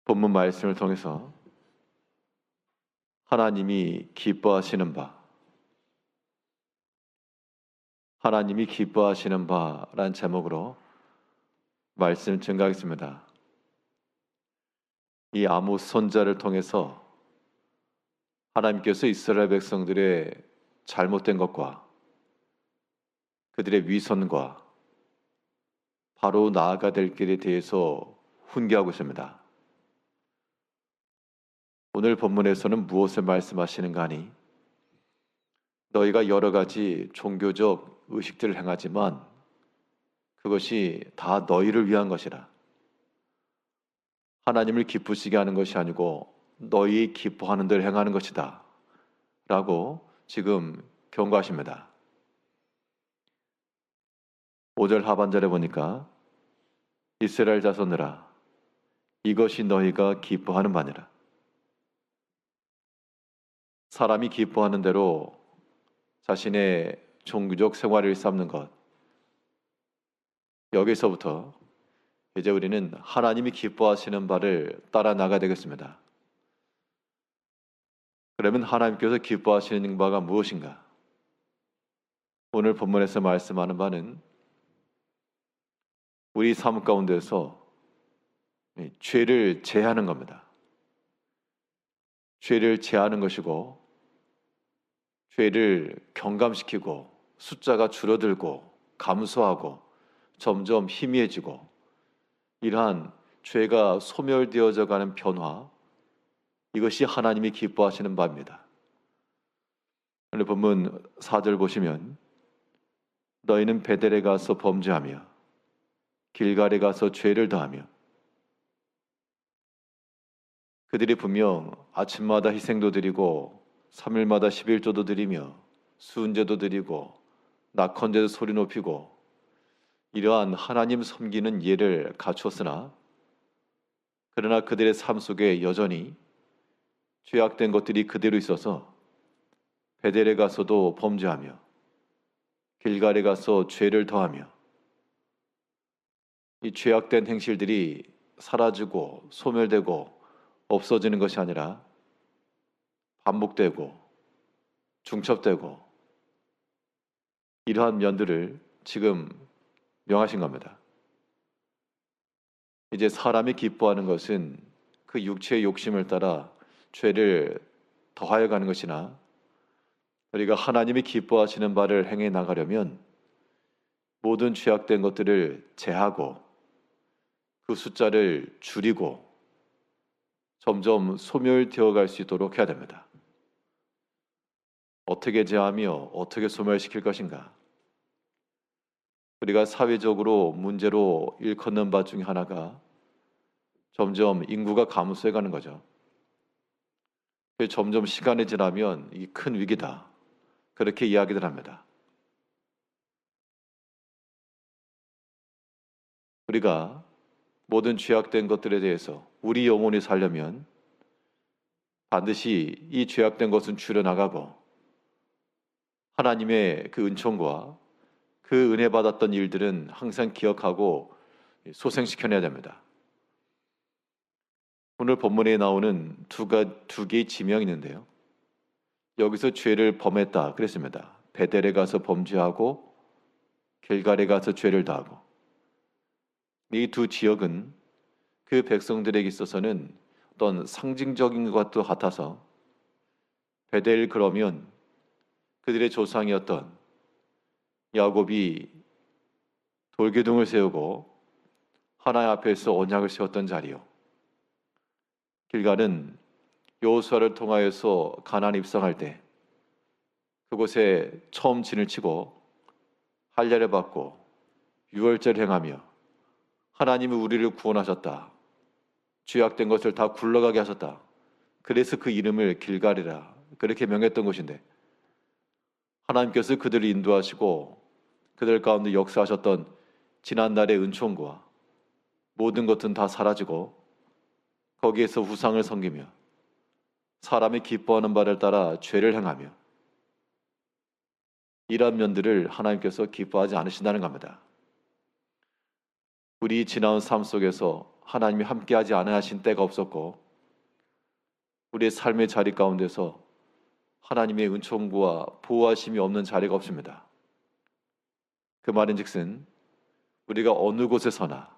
본문 말씀을 통해서 하나님이 기뻐하시는 바라는 제목으로 말씀 증가하겠습니다. 이 아모스 선지자를 통해서 하나님께서 이스라엘 백성들의 잘못된 것과 그들의 위선과 바로 나아가 될 길에 대해서 훈계하고 있습니다. 오늘 본문에서는 무엇을 말씀하시는가 하니, 너희가 여러 가지 종교적 의식들을 행하지만 그것이 다 너희를 위한 것이라. 하나님을 기쁘시게 하는 것이 아니고 너희 기뻐하는 대로 행하는 것이다 라고 지금 경고하십니다. 5절 하반절에 보니까 이스라엘 자손들아, 이것이 너희가 기뻐하는 바니라. 사람이 기뻐하는 대로 자신의 종교적 생활을 삼는 것, 여기서부터 이제 우리는 하나님이 기뻐하시는 바를 따라 나가야 되겠습니다. 그러면 하나님께서 기뻐하시는 바가 무엇인가? 오늘 본문에서 말씀하는 바는 우리 삶 가운데서 죄를 제하는 겁니다. 죄를 제하는 것이고, 죄를 경감시키고 숫자가 줄어들고 감소하고 점점 희미해지고, 이러한 죄가 소멸되어져 가는 변화, 이것이 하나님이 기뻐하시는 바입니다. 오늘 본문 4절 보시면, 너희는 베델에 가서 범죄하며 길갈에 가서 죄를 더하며. 그들이 분명 아침마다 희생도 드리고 3일마다 11조도 드리며 수은제도 드리고 낙헌제도 소리 높이고 이러한 하나님 섬기는 예를 갖추었으나, 그러나 그들의 삶 속에 여전히 죄악된 것들이 그대로 있어서 베델에 가서도 범죄하며 길갈에 가서 죄를 더하며, 이 죄악된 행실들이 사라지고 소멸되고 없어지는 것이 아니라 반복되고 중첩되고, 이러한 면들을 지금 명하신 겁니다. 이제 사람이 기뻐하는 것은 그 육체의 욕심을 따라 죄를 더하여 가는 것이나, 우리가 하나님이 기뻐하시는 바를 행해 나가려면 모든 죄악된 것들을 제하고 그 숫자를 줄이고 점점 소멸되어 갈 수 있도록 해야 됩니다. 어떻게 제하며 어떻게 소멸시킬 것인가? 우리가 사회적으로 문제로 일컫는 바 중에 하나가 점점 인구가 감소해 가는 거죠. 점점 시간이 지나면 이 큰 위기다, 그렇게 이야기들 합니다. 우리가 모든 죄악된 것들에 대해서 우리 영혼이 살려면 반드시 이 죄악된 것은 줄여나가고, 하나님의 그 은총과 그 은혜 받았던 일들은 항상 기억하고 소생시켜내야 됩니다. 오늘 본문에 나오는 두 개의 지명이 있는데요, 여기서 죄를 범했다 그랬습니다. 베델에 가서 범죄하고 길갈에 가서 죄를 다하고. 이 두 지역은 그 백성들에게 있어서는 어떤 상징적인 것도 같아서, 베델 그러면 그들의 조상이었던 야곱이 돌기둥을 세우고 하나님 앞에서 언약을 세웠던 자리요, 길갈은 여호수아를 통하여서 가나안 입성할 때 그곳에 처음 진을 치고 할례를 받고 유월절을 행하며 하나님이 우리를 구원하셨다, 죄악된 것을 다 굴러가게 하셨다, 그래서 그 이름을 길갈이라 그렇게 명했던 곳인데, 하나님께서 그들을 인도하시고 그들 가운데 역사하셨던 지난날의 은총과 모든 것은 다 사라지고 거기에서 우상을 섬기며 사람이 기뻐하는 바를 따라 죄를 행하며, 이러한 면들을 하나님께서 기뻐하지 않으신다는 겁니다. 우리 지나온 삶 속에서 하나님이 함께하지 않으신 때가 없었고 우리의 삶의 자리 가운데서 하나님의 은총과 보호하심이 없는 자리가 없습니다. 그 말인즉슨 우리가 어느 곳에서나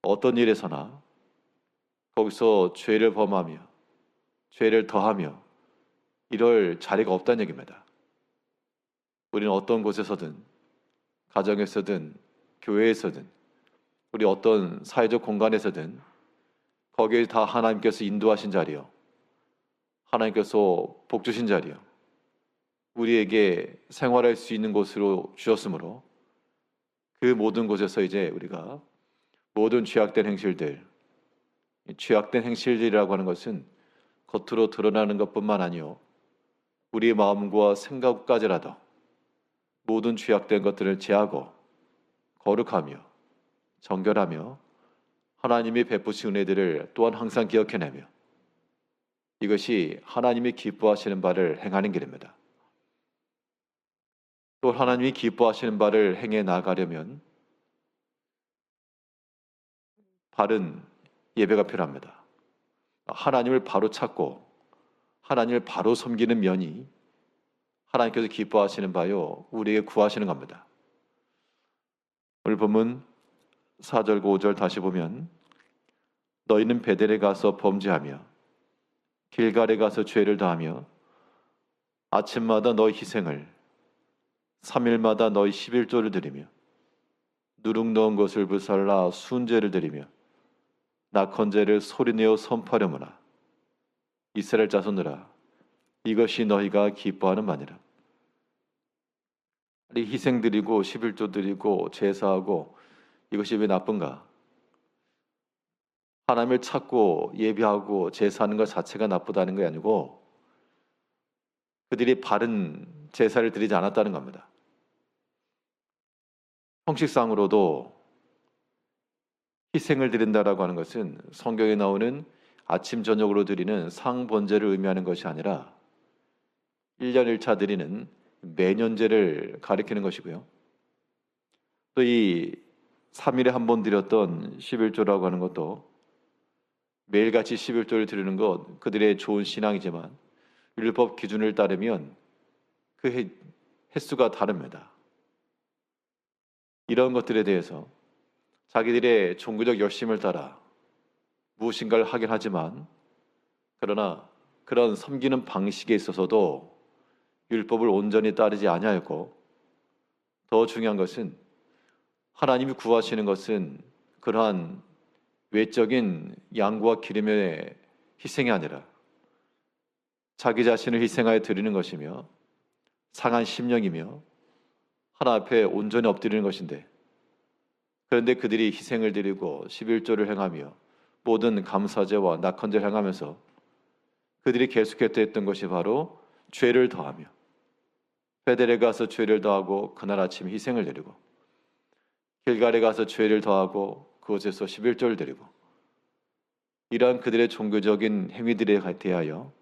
어떤 일에서나 거기서 죄를 범하며 죄를 더하며 이럴 자리가 없다는 얘기입니다. 우리는 어떤 곳에서든 가정에서든 교회에서든 우리 어떤 사회적 공간에서든 거기에 다 하나님께서 인도하신 자리요, 하나님께서 복 주신 자리요, 우리에게 생활할 수 있는 곳으로 주셨으므로 그 모든 곳에서 이제 우리가 모든 죄악된 행실들, 죄악된 행실이라고 하는 것은 겉으로 드러나는 것뿐만 아니요 우리의 마음과 생각까지라도 모든 죄악된 것들을 제하고 거룩하며 정결하며 하나님이 베푸신 은혜들을 또한 항상 기억해내며 이것이 하나님이 기뻐하시는 바를 행하는 길입니다. 또 하나님이 기뻐하시는 바를 행해 나가려면 바른 예배가 필요합니다. 하나님을 바로 찾고 하나님을 바로 섬기는 면이 하나님께서 기뻐하시는 바요 우리에게 구하시는 겁니다. 오늘 본문 4절 5절 다시 보면 너희는 베델에 가서 범죄하며 길갈에 가서 죄를 다하며 아침마다 너희 희생을 3일마다 너희 11조를 드리며 누룩 넣은 것을 불살라 순죄를 드리며 낙헌제를 소리내어 선포하려무나 이스라엘 자손들아 이것이 너희가 기뻐하는 바니라. 희생 드리고 11조 드리고 제사하고 이것이 왜 나쁜가? 하나님을 찾고 예배하고 제사하는 것 자체가 나쁘다는 게 아니고 그들이 바른 제사를 드리지 않았다는 겁니다. 형식상으로도 희생을 드린다라고 하는 것은 성경에 나오는 아침 저녁으로 드리는 상번제를 의미하는 것이 아니라 1년 1차 드리는 매년제를 가리키는 것이고요. 또 이 3일에 한 번 드렸던 11조라고 하는 것도 매일같이 11조를 드리는 것 그들의 좋은 신앙이지만 율법 기준을 따르면 그 횟수가 다릅니다. 이런 것들에 대해서 자기들의 종교적 열심을 따라 무엇인가를 하긴 하지만 그러나 그런 섬기는 방식에 있어서도 율법을 온전히 따르지 아니하였고 더 중요한 것은 하나님이 구하시는 것은 그러한 외적인 양과 기름의 희생이 아니라 자기 자신을 희생하여 드리는 것이며 상한 심령이며 하나 앞에 온전히 엎드리는 것인데 그런데 그들이 희생을 드리고 11조를 행하며 모든 감사제와 낙헌제를 행하면서 그들이 계속했던 것이 바로 죄를 더하며 베델에 가서 죄를 더하고 그날 아침 희생을 드리고 길갈에 가서 죄를 더하고 그곳에서 11조를 드리고 이러한 그들의 종교적인 행위들에 대하여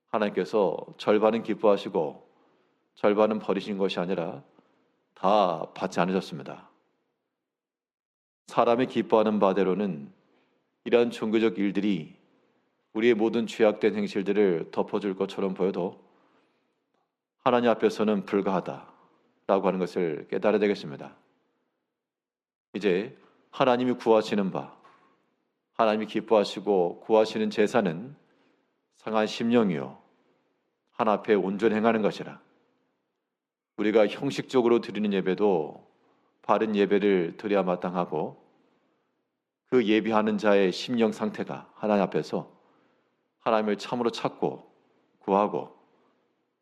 하나님께서 절반은 기뻐하시고 절반은 버리신 것이 아니라 다 받지 않으셨습니다. 사람이 기뻐하는 바대로는 이러한 종교적 일들이 우리의 모든 죄악된 행실들을 덮어줄 것처럼 보여도 하나님 앞에서는 불가하다라고 하는 것을 깨달아야 되겠습니다. 이제 하나님이 구하시는 바, 하나님이 기뻐하시고 구하시는 제사는 상한 심령이요 하나 앞에 온전히 행하는 것이라. 우리가 형식적으로 드리는 예배도 바른 예배를 드려야 마땅하고 그 예배하는 자의 심령 상태가 하나님 앞에서 하나님을 참으로 찾고 구하고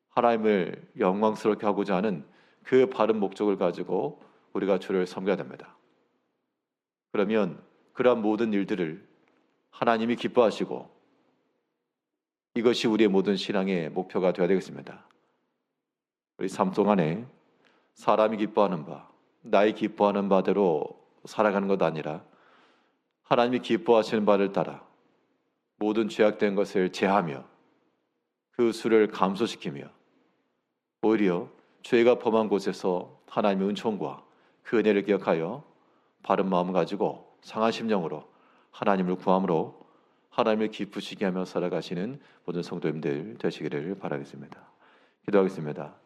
하나님을 영광스럽게 하고자 하는 그 바른 목적을 가지고 우리가 주를 섬겨야 됩니다. 그러면 그러한 모든 일들을 하나님이 기뻐하시고 이것이 우리의 모든 신앙의 목표가 되어야 되겠습니다. 우리 삶 동안에 사람이 기뻐하는 바, 나의 기뻐하는 바대로 살아가는 것 아니라 하나님이 기뻐하시는 바를 따라 모든 죄악된 것을 제하며 그 수를 감소시키며 오히려 죄가 범한 곳에서 하나님의 은총과 그 은혜를 기억하여 바른 마음 가지고 상한 심령으로 하나님을 구함으로 하나님을 기쁘시게 하며 살아가시는 모든 성도님들 되시기를 바라겠습니다. 기도하겠습니다.